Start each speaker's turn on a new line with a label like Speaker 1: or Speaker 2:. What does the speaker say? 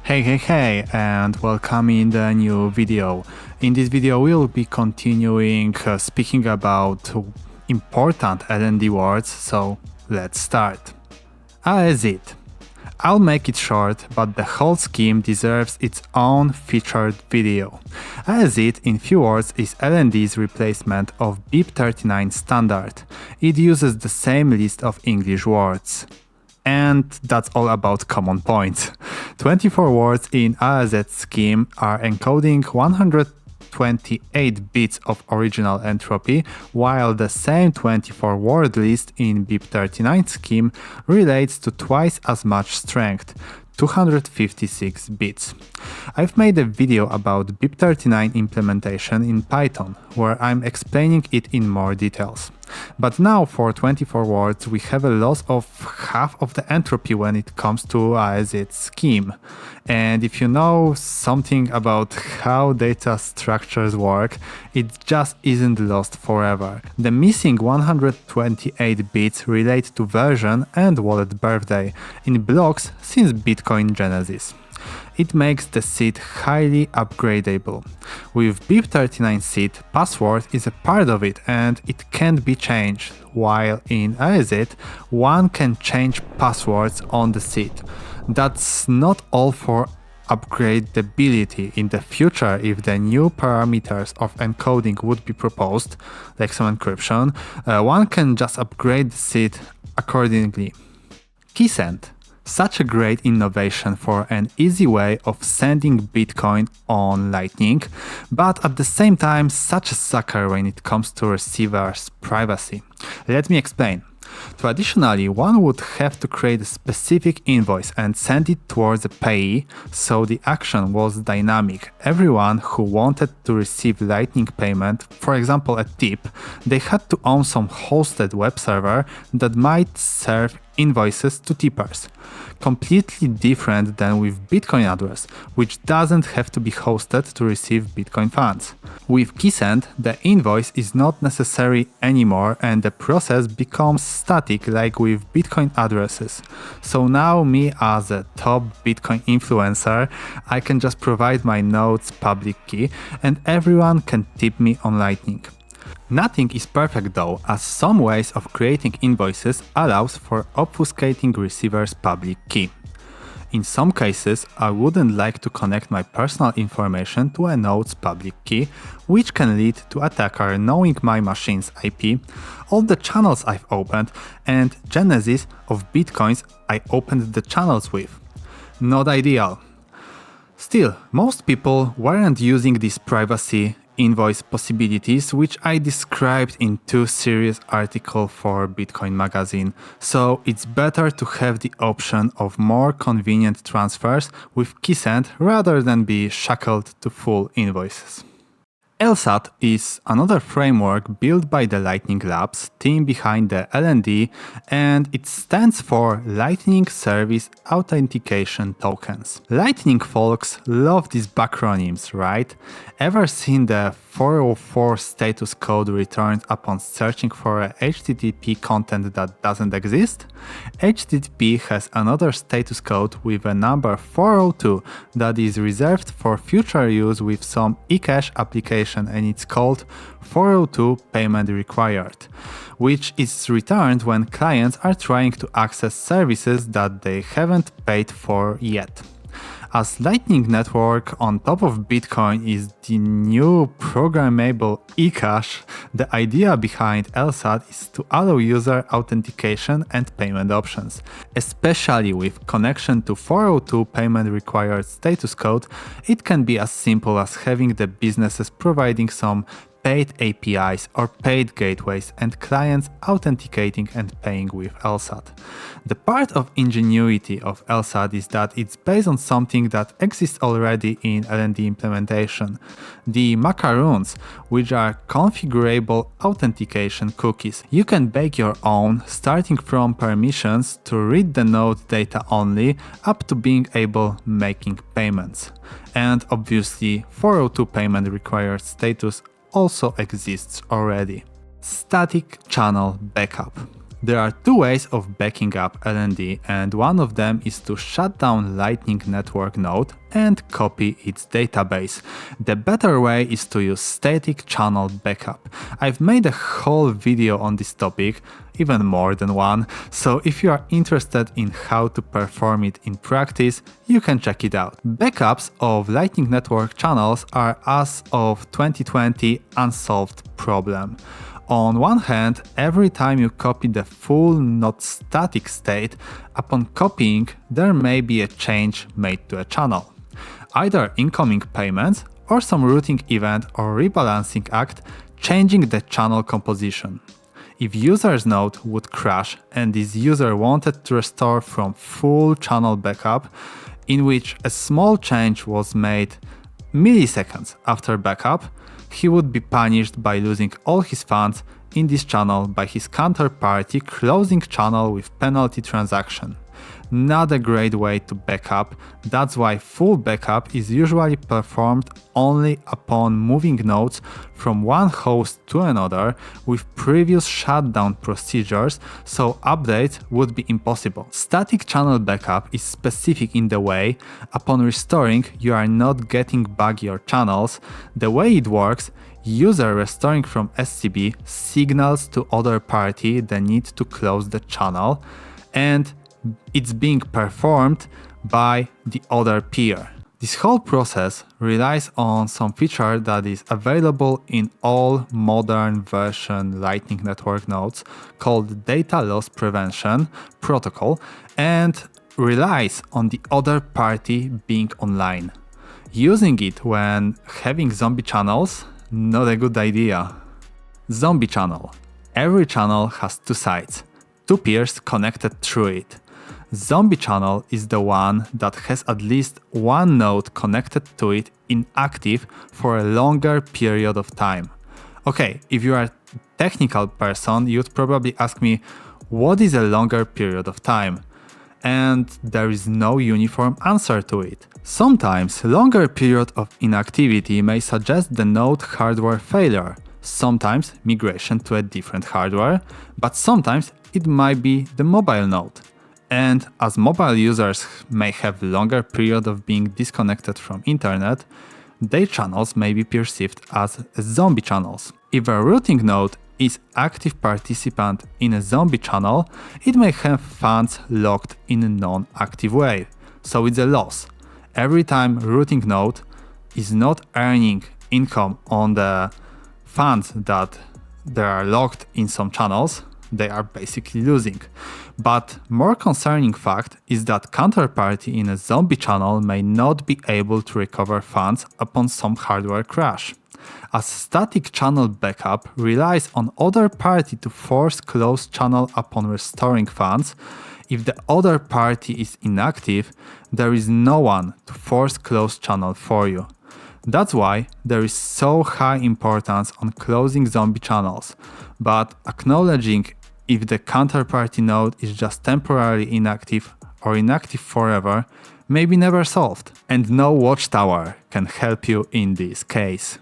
Speaker 1: Hey, and welcome in the new video. In this video, we'll be continuing speaking about important L&D words, so let's start. AEZeed. I'll make it short, but the whole scheme deserves its own featured video. AEZeed, in few words, is L&D's replacement of BIP39 standard. It uses the same list of English words. And that's all about common points. 24 words in AEZeed scheme are encoding 128 bits of original entropy, while the same 24 word list in BIP39 scheme relates to twice as much strength, 256 bits. I've made a video about BIP39 implementation in Python, where I'm explaining it in more details. But now for 24 words we have a loss of half of the entropy when it comes to AEZeed scheme. And if you know something about how data structures work, it just isn't lost forever. The missing 128 bits relate to version and wallet birthday in blocks since Bitcoin Genesis. It makes the seed highly upgradable. With BIP39 seed, password is a part of it and it can't be changed, while in AEZeed, one can change passwords on the seed. That's not all for upgradability. In the future, if the new parameters of encoding would be proposed, like some encryption, one can just upgrade the seed accordingly. Keysend. Such a great innovation for an easy way of sending Bitcoin on Lightning, but at the same time such a sucker when it comes to receivers' privacy. Let me explain. Traditionally, one would have to create a specific invoice and send it towards a payee, so the action was dynamic. Everyone who wanted to receive Lightning payment, for example a tip, they had to own some hosted web server that might serve invoices to tippers. Completely different than with Bitcoin address, which doesn't have to be hosted to receive Bitcoin funds. With Keysend, the invoice is not necessary anymore and the process becomes static like with Bitcoin addresses. So now me as a top Bitcoin influencer, I can just provide my node's public key and everyone can tip me on Lightning. Nothing is perfect though, as some ways of creating invoices allows for obfuscating receiver's public key. In some cases, I wouldn't like to connect my personal information to a node's public key, which can lead to attacker knowing my machine's IP, all the channels I've opened, and genesis of bitcoins I opened the channels with. Not ideal. Still, most people weren't using this privacy invoice possibilities, which I described in 2 series articles for Bitcoin magazine, so it's better to have the option of more convenient transfers with Keysend rather than be shackled to full invoices. LSAT is another framework built by the Lightning Labs team behind the L&D, and it stands for Lightning Service Authentication Tokens. Lightning folks love these acronyms, right? Ever seen the 404 status code returned upon searching for a HTTP content that doesn't exist? HTTP has another status code with a number 402 that is reserved for future use with some eCash application, and it's called 402 payment required, which is returned when clients are trying to access services that they haven't paid for yet. As Lightning Network on top of Bitcoin is the new programmable eCash, the idea behind LSAT is to allow user authentication and payment options. Especially with connection to 402 payment required status code, it can be as simple as having the businesses providing some paid APIs or paid gateways and clients authenticating and paying with LSAT. The part of ingenuity of LSAT is that it's based on something that exists already in L&D implementation, the macaroons, which are configurable authentication cookies. You can bake your own, starting from permissions to read the node data only, up to being able making payments. And obviously 402 payment required status also exists already. Static channel backup. There are two ways of backing up LND, and one of them is to shut down Lightning Network node and copy its database. The better way is to use static channel backup. I've made a whole video on this topic, even more than one, so if you are interested in how to perform it in practice, you can check it out. Backups of Lightning Network channels are, as of 2020, unsolved problem. On one hand, every time you copy the full not static state, upon copying there may be a change made to a channel. Either incoming payments or some routing event or rebalancing act changing the channel composition. If user's node would crash and this user wanted to restore from full channel backup, in which a small change was made milliseconds after backup, he would be punished by losing all his funds in this channel by his counterparty closing channel with penalty transaction. Not a great way to backup, that's why full backup is usually performed only upon moving nodes from one host to another with previous shutdown procedures, so updates would be impossible. Static channel backup is specific in the way, upon restoring you are not getting back your channels. The way it works, user restoring from SCB signals to other party the need to close the channel, and it's being performed by the other peer. This whole process relies on some feature that is available in all modern version Lightning Network nodes called data loss prevention protocol and relies on the other party being online. Using it when having zombie channels, not a good idea. Zombie channel. Every channel has two sides, two peers connected through it. Zombie channel is the one that has at least one node connected to it inactive for a longer period of time. Okay, if you are a technical person, you'd probably ask me, what is a longer period of time? And there is no uniform answer to it. Sometimes longer period of inactivity may suggest the node hardware failure, sometimes migration to a different hardware, but sometimes it might be the mobile node. And as mobile users may have longer period of being disconnected from internet, their channels may be perceived as zombie channels. If a routing node is active participant in a zombie channel, it may have funds locked in a non-active way, so it's a loss. Every time routing node is not earning income on the funds that they are locked in some channels, they are basically losing. But more concerning fact is that counterparty in a zombie channel may not be able to recover funds upon some hardware crash. As static channel backup relies on other party to force close channel upon restoring funds, if the other party is inactive, there is no one to force close channel for you. That's why there is so high importance on closing zombie channels, but acknowledging if the counterparty node is just temporarily inactive or inactive forever may be never solved, and no watchtower can help you in this case.